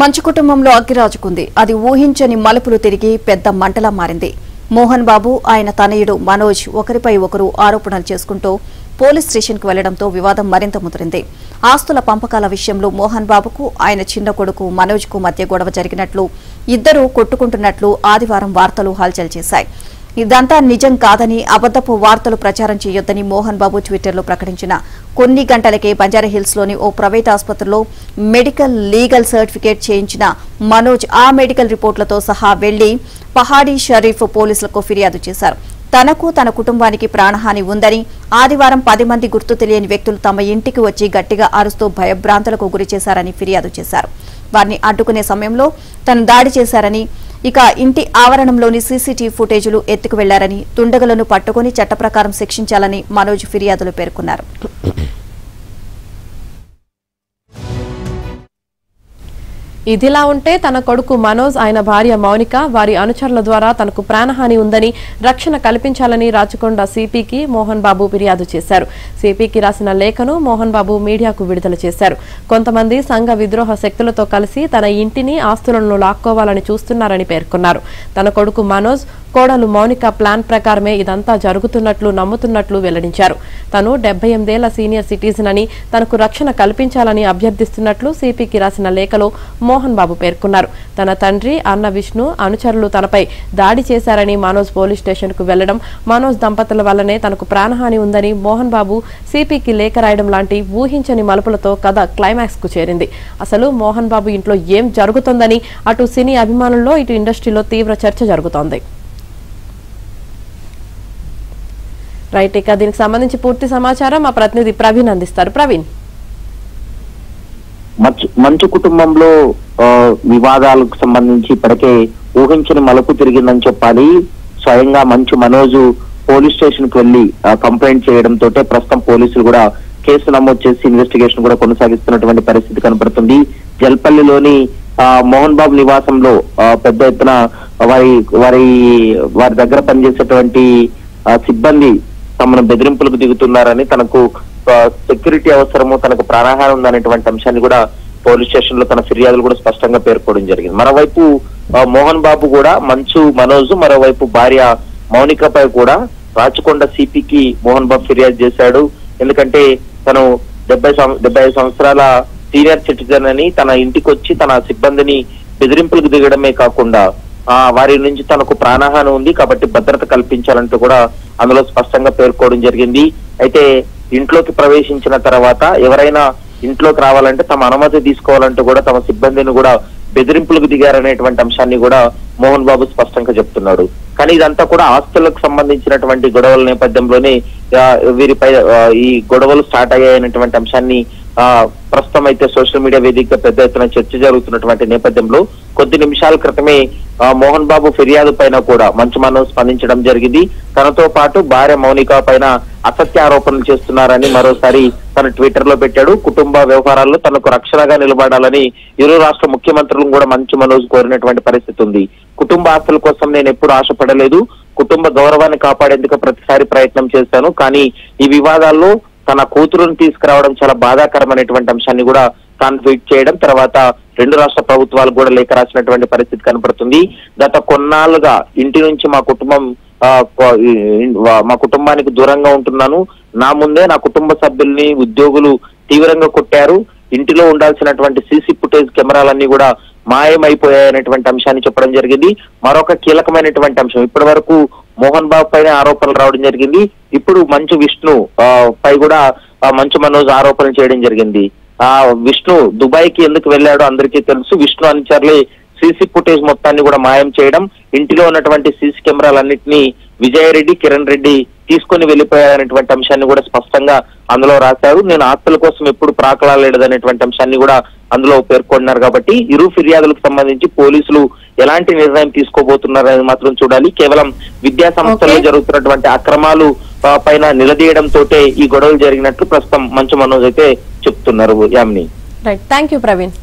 మంచు కుటుంబంలో అగ్గిరాజుకుంది. అది ఊహించని మలుపులు తిరిగి పెద్ద మంటలా మారింది. మోహన్ బాబు ఆయన తనయుడు మనోజ్ ఒకరిపై ఒకరు ఆరోపణలు చేసుకుంటూ పోలీస్ స్టేషన్కు వెళ్లడంతో వివాదం మరింత ముదిరింది. ఆస్తుల పంపకాల విషయంలో మోహన్ బాబుకు ఆయన చిన్న కొడుకు మనోజ్కు మధ్య గొడవ జరిగినట్లు, ఇద్దరూ కొట్టుకుంటున్నట్లు ఆదివారం వార్తలు హల్చల్ చేశాయి. ఇదంతా నిజం కాదని, అబద్దపు వార్తలు ప్రచారం చేయొద్దని మోహన్ బాబు ట్విట్టర్లో ప్రకటించిన కొన్ని గంటలకే బంజారాహిల్స్లోని ఓ ప్రైవేట్ ఆసుపత్రిలో మెడికల్ లీగల్ సర్టిఫికేట్ చేయించిన మనోజ్ ఆ మెడికల్ రిపోర్టులతో సహా వెళ్లి పహాడీ షరీఫ్ పోలీసులకు ఫిర్యాదు చేశారు. తనకు తన కుటుంబానికి ప్రాణహాని ఉందని, ఆదివారం 10 మంది గుర్తు తెలియని వ్యక్తులు తమ ఇంటికి వచ్చి గట్టిగా అరుస్తూ భయభ్రాంతులకు గురి చేశారని ఫిర్యాదు చేశారు. వారిని అడ్డుకునే సమయంలో తను దాడి చేశారని, ఇక ఇంటి ఆవరణంలోని సీసీటీవీ ఫుటేజీలు ఎత్తుకు వెళ్లారని, దుండగులను పట్టుకుని చట్టప్రకారం శిక్షించాలని మనోజ్ ఫిర్యాదులు పేర్కొన్నారు. ఇదిలా ఉంటే తన కొడుకు మనోజ్, ఆయన భార్య మౌనిక, వారి అనుచరుల ద్వారా తనకు ప్రాణహాని ఉందని, రక్షణ కల్పించాలని రాచకొండ సిపికి మోహన్ బాబు ఫిర్యాదు చేశారు. సిపికి రాసిన లేఖను మోహన్ బాబు మీడియాకు విడుదల చేశారు. కొంతమంది సంఘ విద్రోహ శక్తులతో కలిసి తన ఇంటిని, ఆస్తులను లాక్కోవాలని చూస్తున్నారని పేర్కొన్నారు. తన కొడుకు మనోజ్, కోడలు మౌనిక ప్లాన్ ప్రకారమే ఇదంతా జరుగుతున్నట్లు నమ్ముతున్నట్లు వెల్లడించారు. తను 78 ఏళ్ల సీనియర్ సిటిజన్ అని, తనకు రక్షణ కల్పించాలని అభ్యర్థిస్తున్నట్లు సిపికి రాసిన లేఖలో మోహన్ బాబు పేర్కొన్నారు. తన తండ్రి, అన్న విష్ణు అనుచరులు తనపై దాడి చేశారని, మనోజ్ పోలీస్ స్టేషన్ కు వెళ్లడం, మనోజ్ దంపతుల వల్లనే తనకు ప్రాణహాని ఉందని మోహన్ బాబు సిపికి లేఖ రాయడం లాంటి ఊహించని మలుపులతో కథ క్లైమాక్స్ కు చేరింది. అసలు మోహన్ బాబు ఇంట్లో ఏం జరుగుతోందని అటు సినీ అభిమానుల్లో, ఇటు ఇండస్ట్రీలో తీవ్ర చర్చ జరుగుతోంది. రైట్, ఇక దీనికి సంబంధించి పూర్తి సమాచారం మా ప్రతినిధి ప్రవీణ్ అందిస్తారు. ప్రవీణ్, మంచు కుటుంబంలో వివాదాలకు సంబంధించి ఇప్పటికే ఊహించని మలుపు తిరిగిందని చెప్పాలి. స్వయంగా మంచు మనోజ్ పోలీస్ స్టేషన్ కు వెళ్లి కంప్లైంట్ చేయడంతో ప్రస్తుతం పోలీసులు కూడా కేసు నమోదు చేసి ఇన్వెస్టిగేషన్ కూడా కొనసాగిస్తున్నటువంటి పరిస్థితి కనపడుతుంది. జల్పల్లిలోని మోహన్ బాబు నివాసంలో పెద్ద ఎత్తున వారి దగ్గర పనిచేసేటువంటి సిబ్బంది తమను బెదిరింపులకు దిగుతున్నారని, తనకు సెక్యూరిటీ అవసరము, తనకు ప్రాణహాని ఉందనేటువంటి అంశాన్ని కూడా పోలీస్ స్టేషన్ లో తన ఫిర్యాదులు కూడా స్పష్టంగా పేర్కోవడం జరిగింది. మరోవైపు మోహన్ బాబు కూడా మంచు మనోజ్, మరోవైపు భార్య మౌనికపై కూడా రాచకొండ సిపికి మోహన్ బాబు ఫిర్యాదు చేశాడు. ఎందుకంటే తను 75 సంవత్సరాల సీనియర్ సిటిజన్ అని, తన ఇంటికి వచ్చి తన సిబ్బందిని బెదిరింపులకు దిగడమే కాకుండా వారి నుంచి తనకు ప్రాణహాని ఉంది కాబట్టి భద్రత కల్పించాలంటూ కూడా అందులో స్పష్టంగా పేర్కోవడం జరిగింది. అయితే ఇంట్లోకి ప్రవేశించిన తర్వాత ఎవరైనా ఇంట్లోకి రావాలంటే తమ అనుమతి తీసుకోవాలంటూ కూడా తమ సిబ్బందిని కూడా బెదిరింపులకు దిగారనేటువంటి అంశాన్ని కూడా మోహన్ బాబు స్పష్టంగా చెప్తున్నాడు. కానీ ఇదంతా కూడా ఆస్తులకు సంబంధించినటువంటి గొడవల నేపథ్యంలోనే వీరిపై ఈ గొడవలు స్టార్ట్ అయ్యాయనేటువంటి అంశాన్ని ప్రస్తుతం అయితే సోషల్ మీడియా వేదికగా పెద్ద ఎత్తున చర్చ జరుగుతున్నటువంటి నేపథ్యంలో కొద్ది నిమిషాల క్రితమే మోహన్ బాబు ఫిర్యాదు పైన కూడా మంచు మనోజ్ స్పందించడం జరిగింది. తనతో పాటు భార్య మౌనిక పైన అసత్య ఆరోపణలు చేస్తున్నారని మరోసారి తన ట్విట్టర్ లో పెట్టాడు. కుటుంబ వ్యవహారాల్లో తనకు రక్షణగా నిలబడాలని ఇరు రాష్ట్ర ముఖ్యమంత్రులను కూడా మంచు మనోజ్ కోరినటువంటి పరిస్థితి ఉంది. కుటుంబ ఆస్తుల కోసం నేను ఎప్పుడు ఆశపడలేదు, కుటుంబ గౌరవాన్ని కాపాడేందుకు ప్రతిసారి ప్రయత్నం చేశాను. కానీ ఈ వివాదాల్లో తన కూతురుని తీసుకురావడం చాలా బాధాకరమైనటువంటి అంశాన్ని కూడా తాను ట్వీట్ చేయడం, తర్వాత 2 రాష్ట్ర ప్రభుత్వాలు కూడా లేఖ రాసినటువంటి పరిస్థితి కనపడుతుంది. గత కొన్నాళ్ళుగా ఇంటి నుంచి మా కుటుంబానికి దూరంగా ఉంటున్నాను. నా ముందే నా కుటుంబ సభ్యుల్ని ఉద్యోగులు తీవ్రంగా కొట్టారు. ఇంటిలో ఉండాల్సినటువంటి సీసీ ఫుటేజ్ కెమెరాలన్నీ కూడా మాయమైపోయాయనేటువంటి అంశాన్ని చెప్పడం జరిగింది. మరొక కీలకమైనటువంటి అంశం, ఇప్పటి వరకు మోహన్ బాబు పైన ఆరోపణలు రావడం జరిగింది. ఇప్పుడు మంచు విష్ణు పై కూడా మంచు మనోజ్ ఆరోపణలు చేయడం జరిగింది. విష్ణు దుబాయ్ కి ఎందుకు వెళ్ళాడో అందరికీ తెలుసు. విష్ణు అనుచరులే సీసీ ఫుటేజ్ మొత్తాన్ని కూడా మాయం చేయడం, ఇంటిలో ఉన్నటువంటి సీసీ కెమెరాలన్నింటినీ విజయరెడ్డి, కిరణ్ రెడ్డి తీసుకుని వెళ్లిపోయారనేటువంటి అంశాన్ని కూడా స్పష్టంగా అందులో రాశారు. నేను ఆస్తుల కోసం ఎప్పుడు ప్రాకలాడలేదనేటువంటి అంశాన్ని కూడా అందులో పేర్కొన్నారు. కాబట్టి ఇరు ఫిర్యాదులకు సంబంధించి పోలీసులు ఎలాంటి నిర్ణయం తీసుకోబోతున్నారని మాత్రం చూడాలి. కేవలం విద్యా సంస్థల్లో జరుగుతున్నటువంటి అక్రమాలు పైన నిలదీయడంతో ఈ గొడవలు జరిగినట్లు ప్రస్తుతం మంచు మనోజ్ అయితే చెప్తున్నారు. Yamini, right, thank you Praveen.